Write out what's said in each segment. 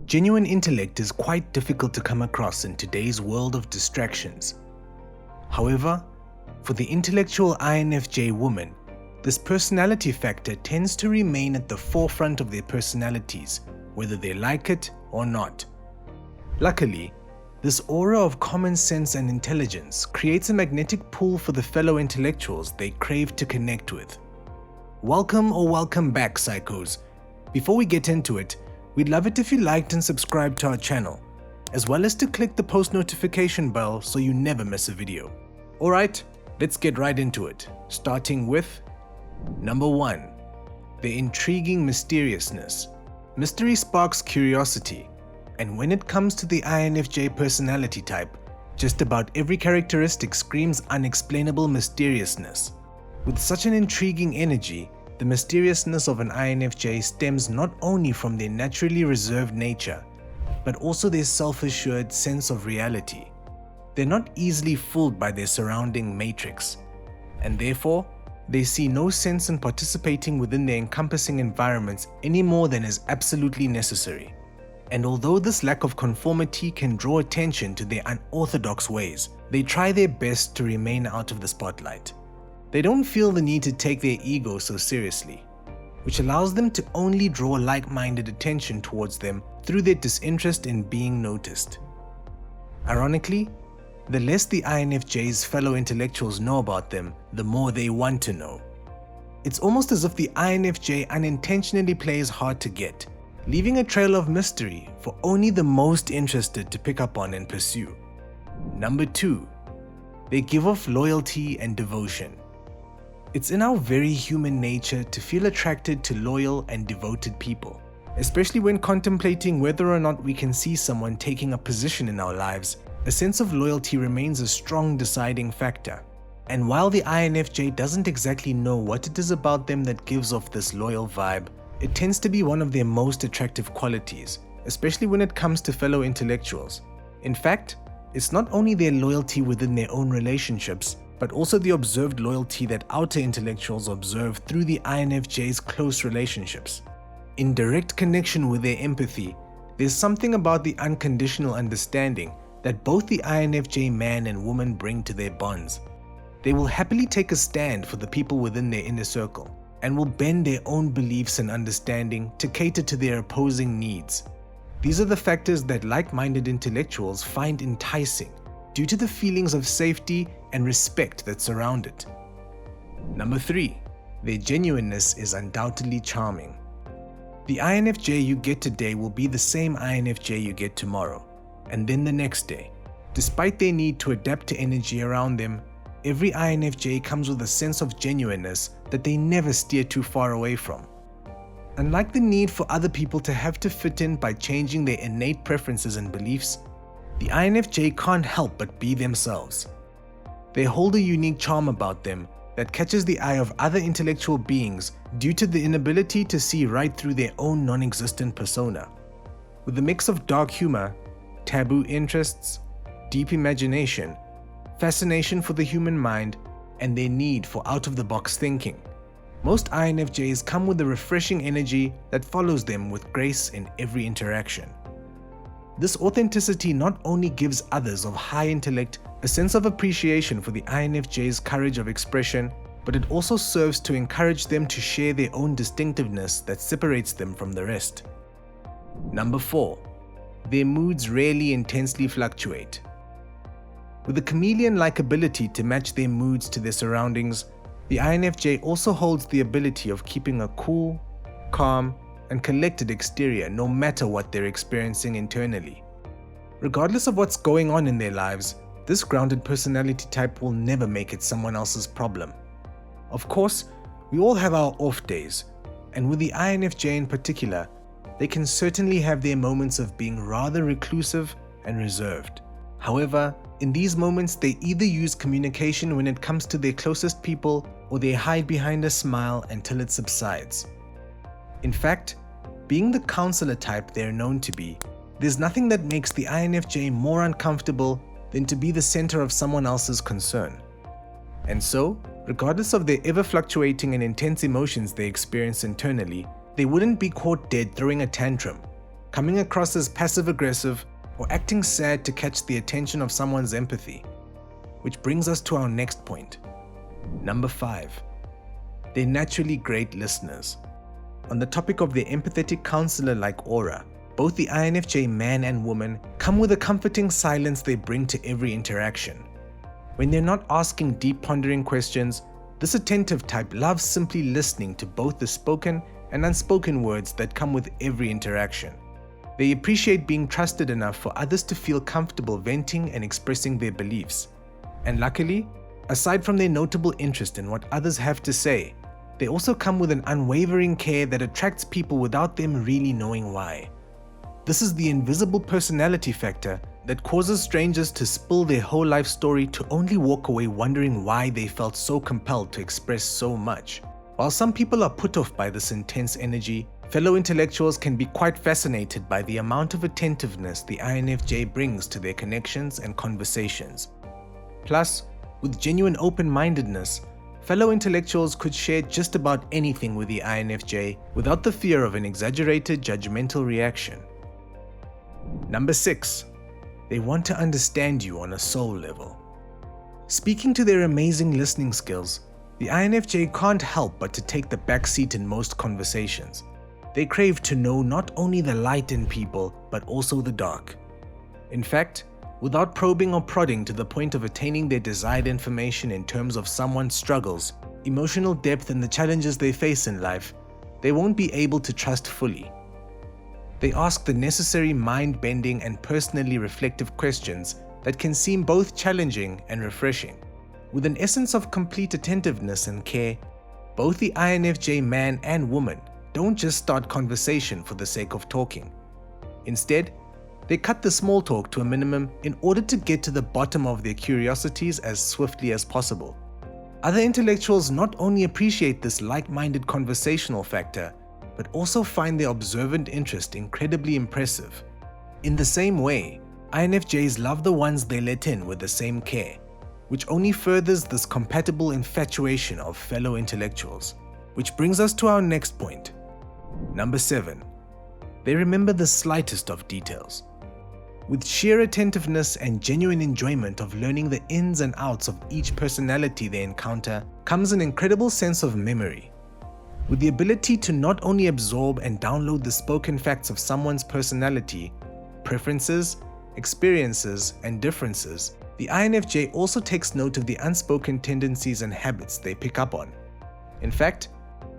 Genuine intellect is quite difficult to come across in today's world of distractions. However, for the intellectual INFJ woman, this personality factor tends to remain at the forefront of their personalities, whether they like it or not. Luckily, this aura of common sense and intelligence creates a magnetic pull for the fellow intellectuals they crave to connect with. Welcome back, psychos. Before we get into it, we'd love it if you liked and subscribed to our channel, as well as to click the post notification bell so you never miss a video. Alright, let's get right into it, starting with Number 1. The intriguing mysteriousness. Mystery sparks curiosity, and when it comes to the INFJ personality type, just about every characteristic screams unexplainable mysteriousness. With such an intriguing energy, the mysteriousness of an INFJ stems not only from their naturally reserved nature, but also their self-assured sense of reality. They're not easily fooled by their surrounding matrix, and therefore, they see no sense in participating within their encompassing environments any more than is absolutely necessary. And although this lack of conformity can draw attention to their unorthodox ways, they try their best to remain out of the spotlight. They don't feel the need to take their ego so seriously, which allows them to only draw like-minded attention towards them through their disinterest in being noticed. Ironically, the less the INFJ's fellow intellectuals know about them, the more they want to know. It's almost as if the INFJ unintentionally plays hard to get, leaving a trail of mystery for only the most interested to pick up on and pursue. Number 2. They give off loyalty and devotion. It's in our very human nature to feel attracted to loyal and devoted people, especially when contemplating whether or not we can see someone taking a position in our lives. A sense of loyalty remains a strong deciding factor. And while the INFJ doesn't exactly know what it is about them that gives off this loyal vibe, it tends to be one of their most attractive qualities, especially when it comes to fellow intellectuals. In fact, it's not only their loyalty within their own relationships, but also the observed loyalty that outer intellectuals observe through the INFJ's close relationships. In direct connection with their empathy, there's something about the unconditional understanding that both the INFJ man and woman bring to their bonds. They will happily take a stand for the people within their inner circle, and will bend their own beliefs and understanding to cater to their opposing needs. These are the factors that like-minded intellectuals find enticing due to the feelings of safety and respect that surround it. Number 3. Their genuineness is undoubtedly charming. The INFJ you get today will be the same INFJ you get tomorrow, and then the next day. Despite their need to adapt to energy around them, every INFJ comes with a sense of genuineness that they never steer too far away from. Unlike the need for other people to have to fit in by changing their innate preferences and beliefs, the INFJ can't help but be themselves. They hold a unique charm about them that catches the eye of other intellectual beings due to the inability to see right through their own non-existent persona. With a mix of dark humor, taboo interests, deep imagination, fascination for the human mind, and their need for out-of-the-box thinking, most INFJs come with a refreshing energy that follows them with grace in every interaction. This authenticity not only gives others of high intellect a sense of appreciation for the INFJ's courage of expression, but it also serves to encourage them to share their own distinctiveness that separates them from the rest. Number 4. Their moods rarely intensely fluctuate. With a chameleon-like ability to match their moods to their surroundings, the INFJ also holds the ability of keeping a cool, calm, and collected exterior no matter what they're experiencing internally. Regardless of what's going on in their lives, this grounded personality type will never make it someone else's problem. Of course, we all have our off days, and with the INFJ in particular, they can certainly have their moments of being rather reclusive and reserved. However, in these moments, they either use communication when it comes to their closest people, or they hide behind a smile until it subsides. In fact, being the counselor type they're known to be, there's nothing that makes the INFJ more uncomfortable than to be the center of someone else's concern. And so, regardless of their ever-fluctuating and intense emotions they experience internally, they wouldn't be caught dead throwing a tantrum, coming across as passive-aggressive, or acting sad to catch the attention of someone's empathy. Which brings us to our next point. Number 5. They're naturally great listeners. On the topic of their empathetic counselor-like aura, both the INFJ man and woman come with a comforting silence they bring to every interaction. When they're not asking deep pondering questions, this attentive type loves simply listening to both the spoken and unspoken words that come with every interaction. They appreciate being trusted enough for others to feel comfortable venting and expressing their beliefs. And luckily, aside from their notable interest in what others have to say, they also come with an unwavering care that attracts people without them really knowing why. This is the invisible personality factor that causes strangers to spill their whole life story to only walk away wondering why they felt so compelled to express so much. While some people are put off by this intense energy, fellow intellectuals can be quite fascinated by the amount of attentiveness the INFJ brings to their connections and conversations. Plus, with genuine open-mindedness, fellow intellectuals could share just about anything with the INFJ without the fear of an exaggerated judgmental reaction. Number 6. They want to understand you on a soul level. Speaking to their amazing listening skills, the INFJ can't help but to take the back seat in most conversations. They crave to know not only the light in people, but also the dark. In fact, without probing or prodding to the point of attaining their desired information in terms of someone's struggles, emotional depth, and the challenges they face in life, they won't be able to trust fully. They ask the necessary mind-bending and personally reflective questions that can seem both challenging and refreshing. With an essence of complete attentiveness and care, both the INFJ man and woman don't just start conversation for the sake of talking. Instead, they cut the small talk to a minimum in order to get to the bottom of their curiosities as swiftly as possible. Other intellectuals not only appreciate this like-minded conversational factor, but also find their observant interest incredibly impressive. In the same way, INFJs love the ones they let in with the same care, which only furthers this compatible infatuation of fellow intellectuals. Which brings us to our next point. Number 7. They remember the slightest of details. With sheer attentiveness and genuine enjoyment of learning the ins and outs of each personality they encounter comes an incredible sense of memory. With the ability to not only absorb and download the spoken facts of someone's personality, preferences, experiences, and differences, the INFJ also takes note of the unspoken tendencies and habits they pick up on. In fact,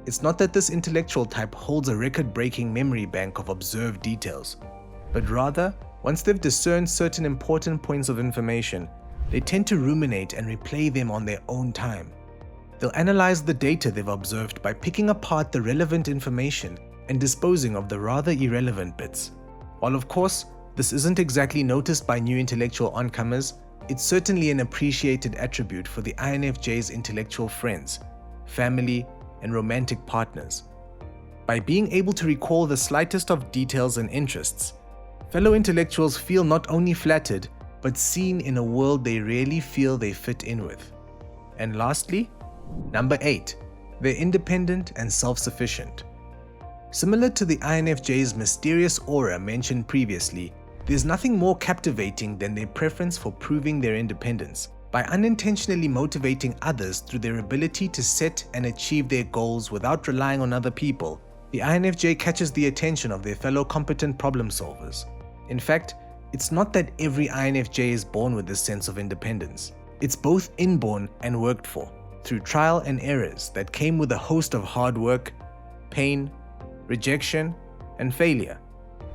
it's not that this intellectual type holds a record-breaking memory bank of observed details, but rather, once they've discerned certain important points of information, they tend to ruminate and replay them on their own time. They'll analyze the data they've observed by picking apart the relevant information and disposing of the rather irrelevant bits. While of course, this isn't exactly noticed by new intellectual oncomers, it's certainly an appreciated attribute for the INFJ's intellectual friends, family, and romantic partners. By being able to recall the slightest of details and interests, fellow intellectuals feel not only flattered, but seen in a world they rarely feel they fit in with. And lastly, number 8, they're independent and self-sufficient. Similar to the INFJ's mysterious aura mentioned previously, there's nothing more captivating than their preference for proving their independence by unintentionally motivating others through their ability to set and achieve their goals without relying on other people. The INFJ catches the attention of their fellow competent problem solvers. In fact, it's not that every INFJ is born with this sense of independence. It's both inborn and worked for, through trial and errors that came with a host of hard work, pain, rejection, and failure.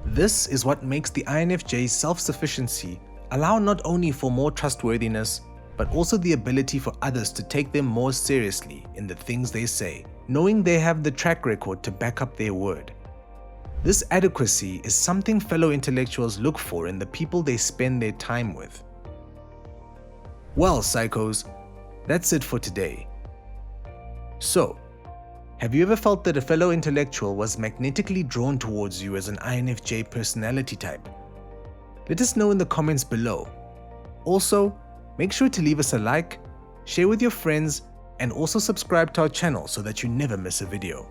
This is what makes the INFJ's self-sufficiency allow not only for more trustworthiness, but also the ability for others to take them more seriously in the things they say, knowing they have the track record to back up their word. This adequacy is something fellow intellectuals look for in the people they spend their time with. Well, psychos, that's it for today. So, have you ever felt that a fellow intellectual was magnetically drawn towards you as an INFJ personality type? Let us know in the comments below. Also, make sure to leave us a like, share with your friends, and also subscribe to our channel so that you never miss a video.